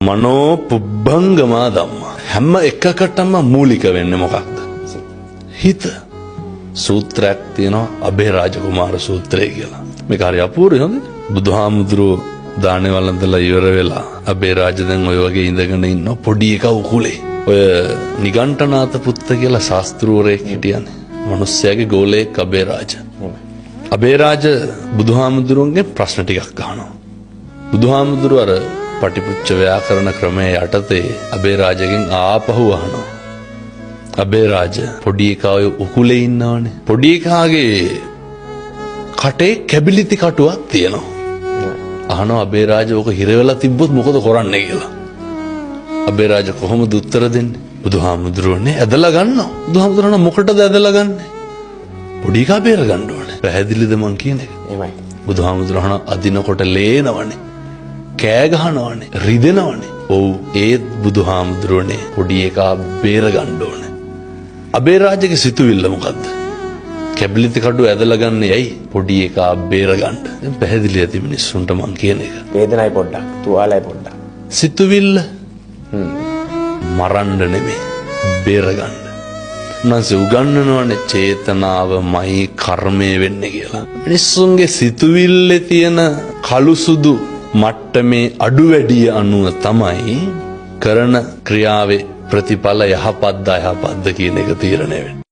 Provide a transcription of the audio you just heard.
මනෝ පුබ්බංගමා ධම්මා. හැම එකකටම මූලික වෙන්නේ මොකක්ද? හිත. සූත්‍රයක් තියෙනවා අබේ රාජකුමාර සූත්‍රය කියලා. මේක හරි අපූර්වයි හොඳ. බුදුහාමුදුරුවෝ දානේ වළඳලා ඉවර වෙලා අබේ රාජ දැන් ඔය වගේ ඉඳගෙන ඉන්න පොඩි එකා උකුලේ. ඔය නිගණ්ඨනාත පුත්ත කියලා ශාස්ත්‍රූවරයෙක් හිටියනේ. මිනිස්සයාගේ ගෝලයෙක් අබේ රාජ. අබේ රාජ බුදුහාමුදුරුවන්ගේ ප්‍රශ්න ටිකක් අහනවා. බුදුහාමුදුරුවෝ අර පටිපුච්ච ව්‍යාකරණ ක්‍රමයේ යටතේ අබේ රාජගෙන් ආපහු අහනවා. අබේ රාජ පොඩි එකා ඔය උකුලේ ඉන්නවනේ. පොඩි එකාගේ කටේ කැබිලිති කටුවක් තියෙනවා. අහනවා අබේ රාජ ඕක හිර වෙලා තිබ්බොත් මොකද කරන්නේ කියලා. අබේ රාජ කොහොමද උත්තර දෙන්නේ? බුදුහාමුදුරුවනේ ඇදලා ගන්නවා. බුදුහාමුදුරුවෝ මොකටද ඇදලා ගන්නෙ? පොඩි එකා බේර ගන්න ඕනේ. පැහැදිලිද මං කියන්නේ? එහෙමයි. බුදුහාමුදුරුවෝ අදිනකොට ලේනවනේ. කෑ ගහනවනේ. රිදෙනවනේ. ඔව් ඒත් බුදුහාමුදුරුවනේ පොඩි එකා බේර ගන්න ඕනේ. අබේ රාජගේ සිතුවිල්ල මොකද්ද? කැබිලිති කඩුව ඇදලා ගන්න ඇයි? පොඩි එකා බේර ගන්න. දැන් පැහැදිලි ඇති මිනිස්සුන්ට මං කියන එක. වේදනයි පොඩ්ඩක්, තුවාලයි පොඩ්ඩක්. සිතුවිල්ල මරන්න නෙමෙයි බේර ගන්න. උන්වහන්සේ උගන්වනවනේ චේතනාවමයි කර්මය වෙන්නේ කියලා. මිනිස්සුන්ගේ සිතුවිල්ලේ තියෙන කළු සුදු මට්ටමේ අඩු වැඩි අනුව තමයි කරන ක්‍රියාවේ ප්‍රතිඵල යහපත්ද අයහපත්ද කියන එක තීරණය වෙන්නේ.